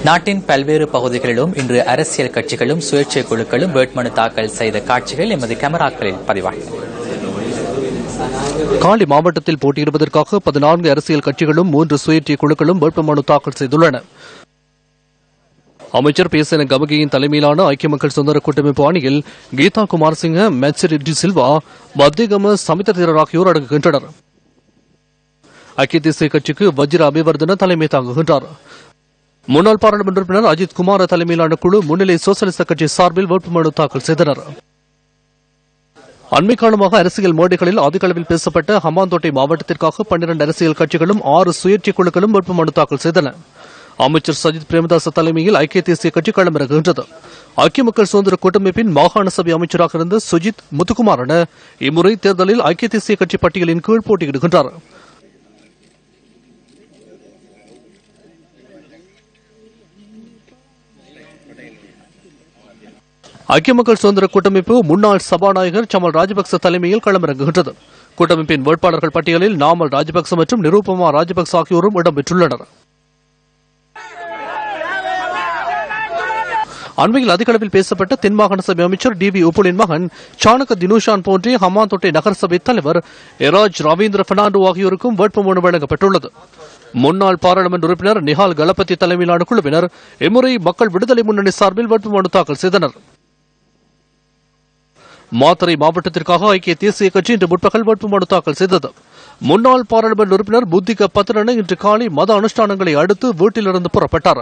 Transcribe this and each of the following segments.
நாட்டின் பல்வேறு பகுதிகளிலும் இன்று அரசியல் கட்சிகளும் சுயேட்சை குழுக்களும் வேட்புமனு தாக்கல் செய்த காட்சிகள் எமது கேமராக்களில் பதிவாகின. காலி மாவட்டத்தில் போட்டியிடுவதற்காக 14 அரசியல் கட்சிகளும் 3 சுயேட்சை குழுக்களும் வேட்புமனு தாக்கல் செய்துள்ளன. அமைச்சர் பேசன கமகியின் தலைமையிலான ஐக்கிய மக்கள் சுதந்திர கூட்டமைப்பு அணியில் கீதா குமாரசிங்க, மெட்சரி டி சில்வா, மத்தியகம சமித தேரர் ஆகியோர் அடங்குகின்றனர். ஐக்கிய தேசிய கட்சிக்கு வஜ்ர அபிவர்தன தலைமை தாங்குகின்றார். முன்னாள் பாராளுமன்ற உறுப்பினர் அஜித் குமார் தலைமையிலான குழு முன்னிலை சோசலிச கட்சி சார்பில் வேட்புமனு தாக்கல் செய்தனர். அண்மை காலமாக அரசியல் மேடைகளில் அதிக அளவில் பேசப்பட்ட ஹம்பாந்தோட்டை மாவட்டத்திற்காக 12 அரசியல் கட்சிகளும் 6 சுயேட்சை குழுக்களும் வேட்புமனு தாக்கல் செய்தன. அமைச்சர் சஜித் பிரேமதாச தலைமையில் ஐக்கிய தேசிய கட்சி களமிறங்குகின்றது. ஐக்கிய மக்கள் சுதந்திர கூட்டமைப்பின் மாகாண சபை அமைச்சராக இருந்த சுஜித் முத்துக்குமாரன இம்முறை தேர்தலில் ஐக்கிய தேசிய கட்சி பட்டியலின் கீழ் போட்டியிடுகின்றார். ஐக்கிய மக்கள் சுதந்திர கூட்டமைப்பு முன்னாள் சபாநாயகர் சமல் ராஜபக்ச தலைமையில் களமிறங்குகின்றது. கூட்டமைப்பின் வேட்பாளர்கள் பட்டியலில் நாமல் ராஜபக்ச மற்றும் நிரூபமா ராஜபக்ச ஆகியோரும் இடம்பெற்றுள்ளனர். அண்மையில் அதிக அளவில் பேசப்பட்ட தென்மாகாண சபை அமைச்சர் டி வி உப்புலின் மகன் சாணக்க தினுஷான் போன்றே ஹம்பாந்தோட்டை நகரசபை தலைவர் எராஜ் ரவீந்திர பெர்னாண்டோ ஆகியோருக்கும் வேட்புமனு வழங்கப்பட்டுள்ளது. முன்னாள் பாராளுமன்ற உறுப்பினர் நிஹால் கலபதி தலைமையிலான குழுவினர் இம்முறை மக்கள் விடுதலை முன்னணி சார்பில் வேட்புமனு தாக்கல் செய்தனர். மாத்தறை மாவட்டத்திற்காக ஐக்கிய தேசிய கட்சி இன்று முற்பகல் வேட்புமனு தாக்கல் செய்தது. முன்னாள் பாராளுமன்ற உறுப்பினர் புத்திக பத்திரன இன்று காலை மத அனுஷ்டானங்களை அடுத்து வீட்டிலிருந்து புறப்பட்டார்.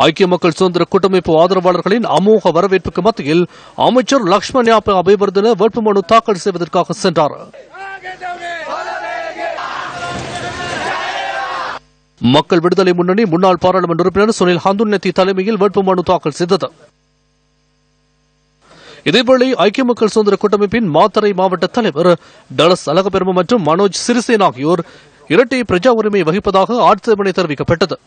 ஐக்கிய மக்கள் சுதந்திர கூட்டமைப்பு ஆதரவாளர்களின் அமோக வரவேற்புக்கு மத்தியில் அமைச்சர் லக்ஷ்மண் யாப்ப அபிவர்தன வேட்புமனு தாக்கல் செய்வதற்காக சென்றார். மக்கள் விடுதலை முன்னணி முன்னாள் பாராளுமன்ற உறுப்பினர் சுனில் ஹந்துன்னதி தலைமையில் வேட்புமனு தாக்கல் செய்தது. இதேவேளை ஐக்கிய மக்கள் சுதந்திர கூட்டமைப்பின் மாத்தறை மாவட்ட தலைவர் டலஸ் அழகபெரும மற்றும் மனோஜ் சிறிசேன ஆகியோர் இரட்டை பிரஜா உரிமை வகிப்பதாக ஆட்சேபனை தெரிவிக்கப்பட்டது.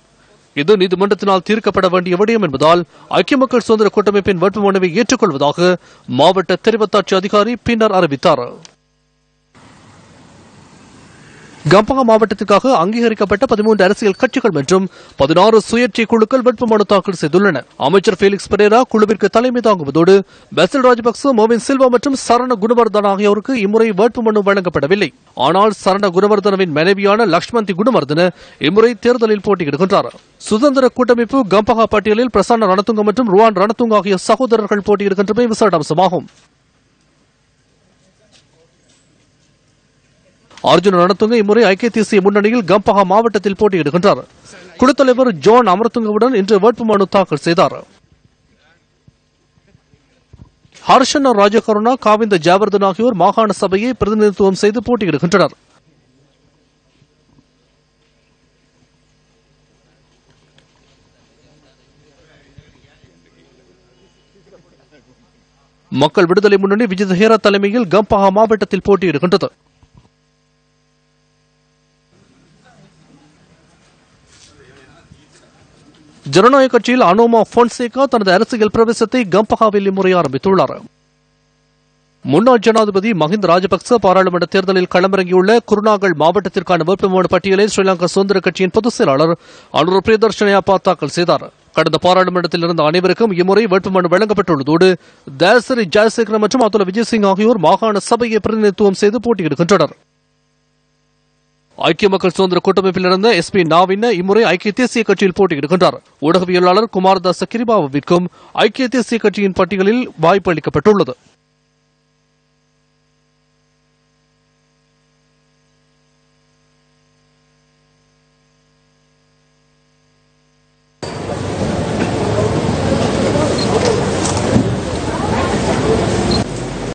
இது நீதிமன்றத்தினால் தீர்க்கப்பட வேண்டிய விடயம் என்பதால் ஐக்கிய மக்கள் சுதந்திர கூட்டமைப்பின் வேட்புமனுவை ஏற்றுக்கொள்வதாக மாவட்ட தெரிவத்தாட்சி அதிகாரி பின்னர் அறிவித்தார். கம்பஹா மாவட்டத்திற்காக அங்கீகரிக்கப்பட்ட 13 அரசியல் கட்சிகள் மற்றும் 16 சுயேட்சை குழுக்கள் வேட்புமனு தாக்கல் செய்துள்ளன. அமைச்சர் ஃபெலிக்ஸ் பெரேரா குழுவிற்கு தலைமை தாங்குவதோடு பெசில் ராஜபக்ச, மோவின் சில்வா மற்றும் சரண குணவர்தன ஆகியோருக்கு இம்முறை வேட்புமனு வழங்கப்படவில்லை. ஆனால் சரண குணவர்தனவின் மனைவியான லக்ஷ்மந்தி குணவர்தன இம்முறை தேர்தலில் போட்டியிடுகின்றார். சுதந்திர கூட்டமைப்பு கம்பஹா பட்டியலில் பிரசன்ன ரணதுங்க மற்றும் ருவான் ரணதுங்க ஆகிய சகோதரர்கள் போட்டியிடுகின்றமை விசேட அம்சமாகும். அர்ஜுன ரணதுங்க இம்முறை ஐக்கிய தேசிய முன்னணியில் கம்பஹா மாவட்டத்தில் போட்டியிடுகின்றார். குழுத் தலைவர் ஜோன் அமரதுங்கவுடன் இன்று வேட்புமனு தாக்கல் செய்தார். ஹர்ஷன ராஜகருணா, காவிந்த ஜாவர்தன் ஆகியோர் மாகாண சபையை பிரதிநிதித்துவம் செய்து போட்டியிடுகின்றனர். மக்கள் விடுதலை முன்னணி விஜித் ஹேரா தலைமையில் கம்பஹா மாவட்டத்தில் போட்டியிடுகின்றது. ஜனநாயக கட்சியில் அனோமா பொன்சேகா தனது அரசியல் பிரவேசத்தை கம்பஹாவில் இம்முறை ஆரம்பித்துள்ளார். முன்னாள் ஜனாதிபதி மஹிந்த ராஜபக்ச பாராளுமன்ற தேர்தலில் களமிறங்கியுள்ள குருநாகல் மாவட்டத்திற்கான வேட்புமனு பட்டியலை ஸ்ரீலங்கா சுதந்திர கட்சியின் பொதுச் செயலாளர் அனுர பிரியதர்ஷனயாப்பா தாக்கல் செய்தார். கடந்த பாராளுமன்றத்தில் இருந்த அனைவருக்கும் இம்முறை வேட்புமனு வழங்கப்பட்டுள்ளதோடு தயாசிரி ஜெயசேகர மற்றும் அதுல விஜயசிங் ஆகியோர் மாகாண சபையை பிரதிநிதித்துவம் செய்து போட்டியிடுகின்றனர். ஐக்கிய மக்கள் சுதந்திர கூட்டமைப்பில் இருந்த எஸ்பி நாவின்ன இம்முறை ஐக்கிய தேசிய கட்சியில் போட்டியிடுகின்றார். ஊடகவியலாளர் குமாரதாச கிரிபாவிற்கும் ஐக்கிய தேசிய கட்சியின் பட்டியலில் வாய்ப்பு அளிக்கப்பட்டுள்ளது.